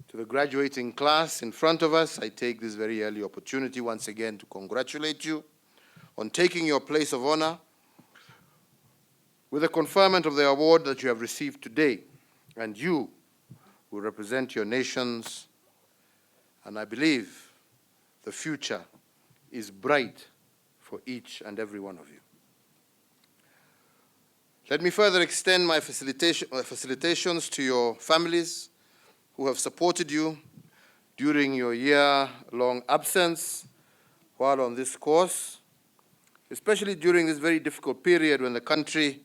To the graduating class in front of us, I take this very early opportunity once again to congratulate you on taking your place of honor with the conferment of the award that you have received today. And you will represent your nations, and I believe the future is bright for each and every one of you. Let me further extend my felicitations to your families who have supported you during your year-long absence while on this course, especially during this very difficult period when the country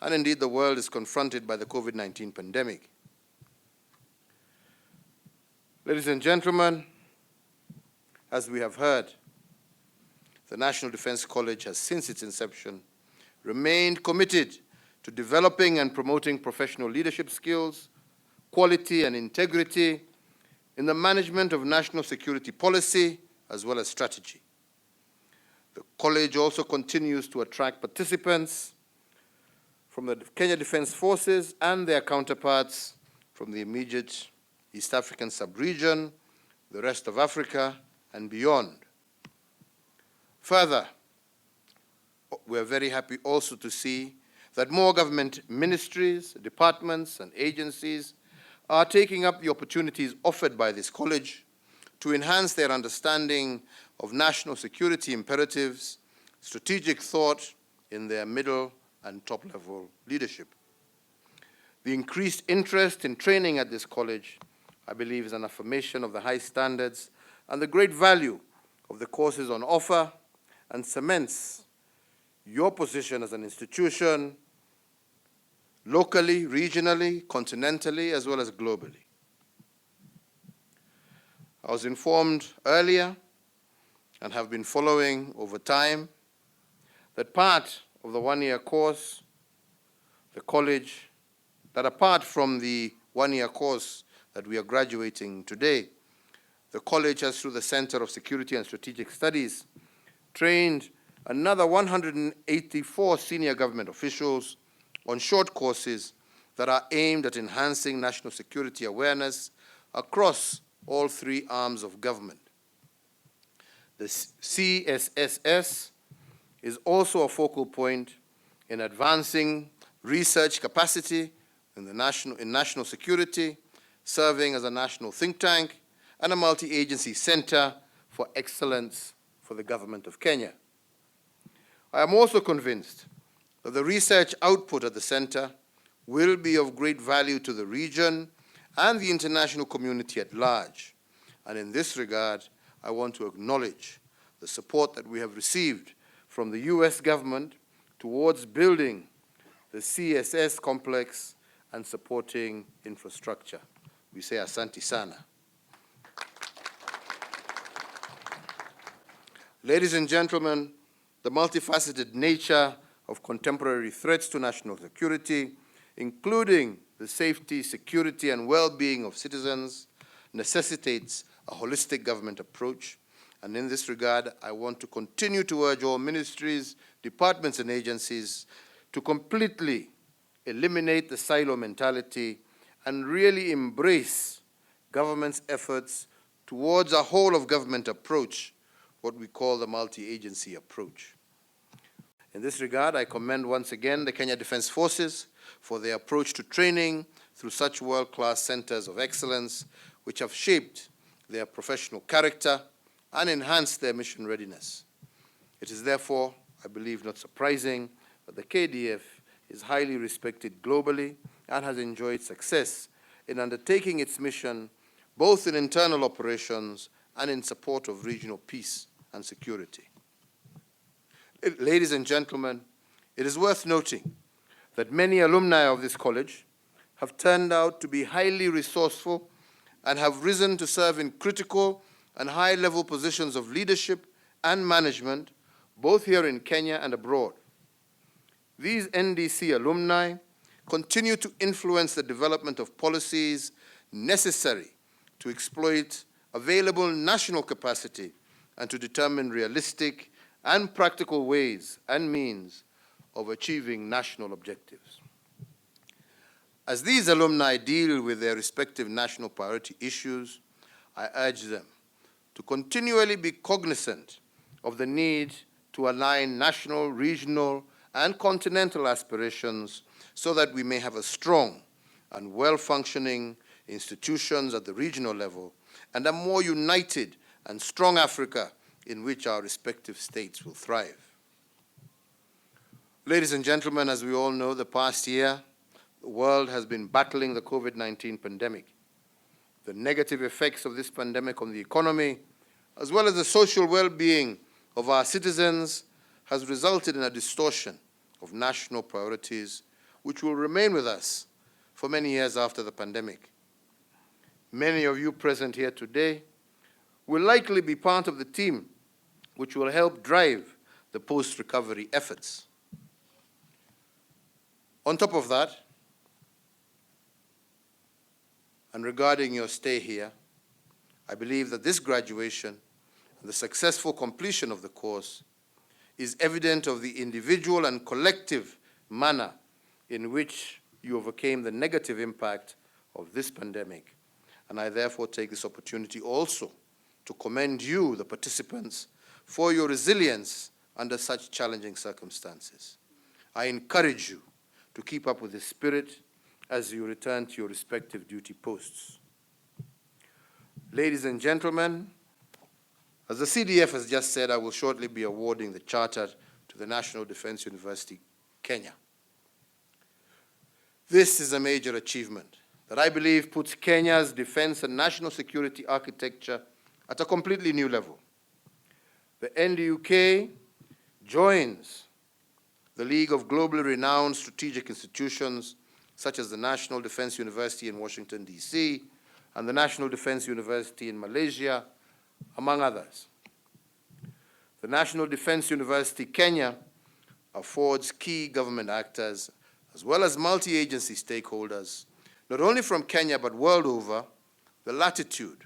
and indeed the world is confronted by the COVID-19 pandemic. Ladies and gentlemen, as we have heard, the National Defense College has, since its inception, remained committed to developing and promoting professional leadership skills, quality and integrity in the management of national security policy as well as strategy. The college also continues to attract participants from the Kenya Defense Forces and their counterparts from the immediate East African sub-region, the rest of Africa, and beyond. Further, we are very happy also to see that more government ministries, departments, and agencies are taking up the opportunities offered by this college to enhance their understanding of national security imperatives, strategic thought in their middle and top-level leadership. The increased interest in training at this college, I believe, is an affirmation of the high standards and the great value of the courses on offer, and cements your position as an institution locally, regionally, continentally, as well as globally. I was informed earlier, and have been following over time, that part of the one-year course, the college, that apart from the one-year course that we are graduating today, the college has, through the Center of Security and Strategic Studies, trained another 184 senior government officials on short courses that are aimed at enhancing national security awareness across all three arms of government. The CSSS is also a focal point in advancing research capacity in national security, serving as a national think tank and a multi-agency center for excellence for the government of Kenya. I am also convinced that the research output at the center will be of great value to the region and the international community at large. And in this regard, I want to acknowledge the support that we have received from the US government towards building the CSS complex and supporting infrastructure. We say asante sana. Ladies and gentlemen, the multifaceted nature of contemporary threats to national security, including the safety, security, and well-being of citizens, necessitates a holistic government approach. And in this regard, I want to continue to urge all ministries, departments, and agencies to completely eliminate the silo mentality and really embrace government's efforts towards a whole-of-government approach, what we call the multi-agency approach. In this regard, I commend once again the Kenya Defense Forces for their approach to training through such world-class centers of excellence, which have shaped their professional character and enhanced their mission readiness. It is therefore, I believe, not surprising that the KDF is highly respected globally and has enjoyed success in undertaking its mission, both in internal operations and in support of regional peace and security. Ladies and gentlemen, it is worth noting that many alumni of this college have turned out to be highly resourceful and have risen to serve in critical and high-level positions of leadership and management, both here in Kenya and abroad. These NDC alumni continue to influence the development of policies necessary to exploit available national capacity and to determine realistic and practical ways and means of achieving national objectives. As these alumni deal with their respective national priority issues, I urge them to continually be cognizant of the need to align national, regional, and continental aspirations so that we may have a strong and well-functioning institutions at the regional level and a more united and strong Africa in which our respective states will thrive. Ladies and gentlemen, as we all know, the past year, the world has been battling the COVID-19 pandemic. The negative effects of this pandemic on the economy, as well as the social well-being of our citizens, has resulted in a distortion of national priorities, which will remain with us for many years after the pandemic. Many of you present here today will likely be part of the team which will help drive the post-recovery efforts. On top of that, and regarding your stay here, I believe that this graduation and the successful completion of the course is evident of the individual and collective manner in which you overcame the negative impact of this pandemic. And I therefore take this opportunity also to commend you, the participants, for your resilience under such challenging circumstances. I encourage you to keep up with this spirit as you return to your respective duty posts. Ladies and gentlemen, as the CDF has just said, I will shortly be awarding the charter to the National Defense University, Kenya. This is a major achievement that I believe puts Kenya's defense and national security architecture at a completely new level. The NDUK joins the League of globally renowned strategic institutions such as the National Defense University in Washington, D.C., and the National Defense University in Malaysia, among others. The National Defense University Kenya affords key government actors, as well as multi-agency stakeholders, not only from Kenya but world over, the latitude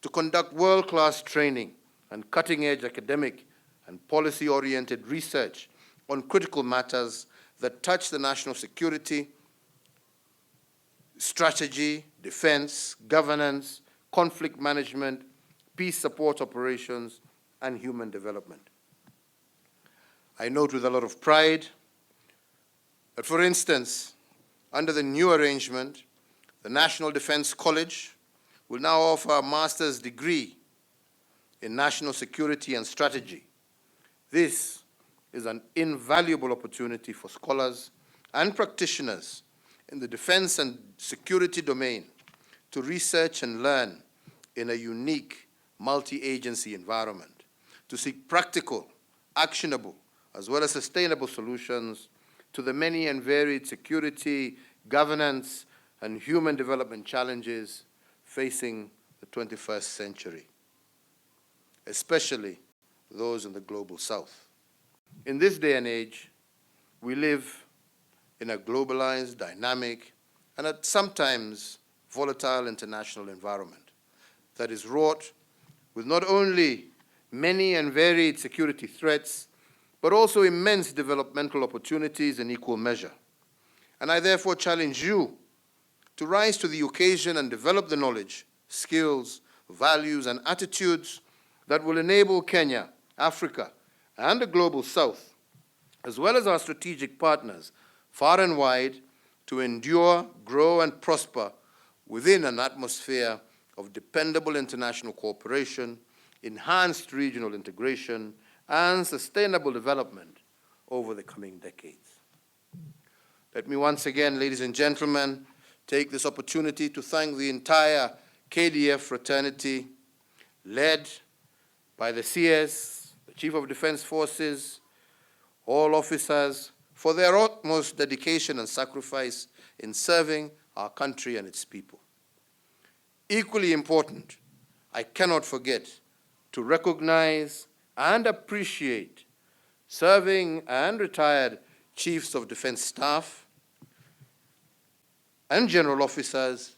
to conduct world-class training and cutting-edge academic and policy-oriented research on critical matters that touch the national security, strategy, defense, governance, conflict management, peace support operations, and human development. I note with a lot of pride that, for instance, under the new arrangement, the National Defense College will now offer a master's degree in national security and strategy. This is an invaluable opportunity for scholars and practitioners in the defense and security domain to research and learn in a unique multi-agency environment, to seek practical, actionable, as well as sustainable solutions to the many and varied security, governance, and human development challenges facing the 21st century, especially those in the global south. In this day and age, we live in a globalized, dynamic, and at sometimes volatile international environment that is wrought with not only many and varied security threats, but also immense developmental opportunities in equal measure. And I therefore challenge you to rise to the occasion and develop the knowledge, skills, values, and attitudes that will enable Kenya, Africa, and the global south, as well as our strategic partners far and wide, to endure, grow, and prosper within an atmosphere of dependable international cooperation, enhanced regional integration, and sustainable development over the coming decades. Let me once again, ladies and gentlemen, take this opportunity to thank the entire KDF fraternity, led by the CS, the Chief of Defense Forces, all officers, for their utmost dedication and sacrifice in serving our country and its people. Equally important, I cannot forget to recognize and appreciate serving and retired Chiefs of Defense Staff and general officers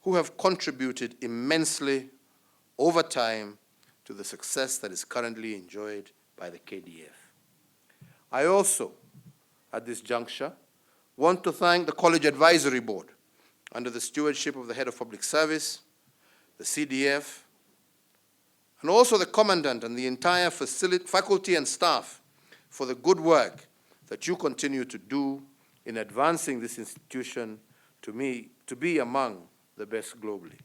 who have contributed immensely over time to the success that is currently enjoyed by the KDF. I also, at this juncture, want to thank the College Advisory Board, under the stewardship of the Head of Public Service, the KDF, and also the Commandant and the entire faculty and staff for the good work that you continue to do in advancing this institution to be among the best globally.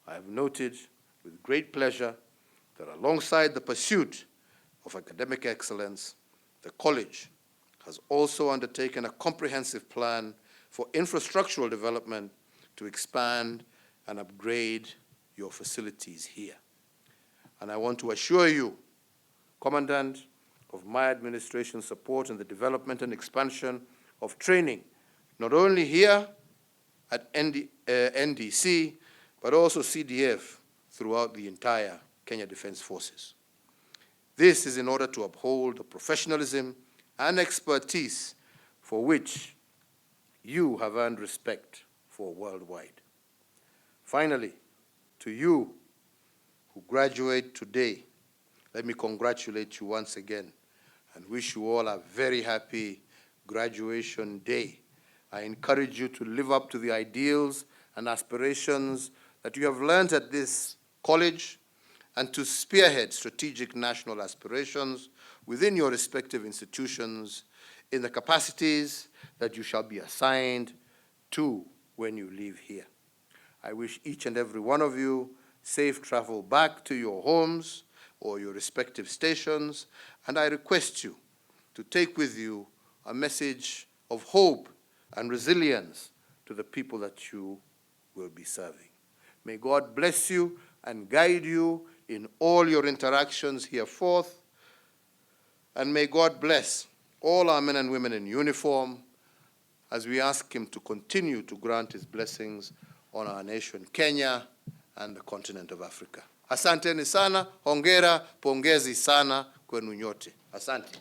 I have noted with great pleasure that alongside the pursuit of academic excellence, the college has also undertaken a comprehensive plan for infrastructural development to expand and upgrade your facilities here. And I want to assure you, Commandant, of my administration's support in the development and expansion of training, not only here at NDC, but also KDF throughout the entire Kenya Defense Forces. This is in order to uphold the professionalism and expertise for which you have earned respect for worldwide. Finally, to you who graduate today, let me congratulate you once again and wish you all a very happy graduation day. I encourage you to live up to the ideals and aspirations that you have learned at this college and to spearhead strategic national aspirations within your respective institutions in the capacities that you shall be assigned to when you leave here. I wish each and every one of you safe travel back to your homes or your respective stations, and I request you to take with you a message of hope and resilience to the people that you will be serving. May God bless you and guide you in all your interactions hereforth, and may God bless all our men and women in uniform as we ask him to continue to grant his blessings on our nation, Kenya, and the continent of Africa. Asanteni sana, hongera, pongezi sana kwenu nyote. Asante.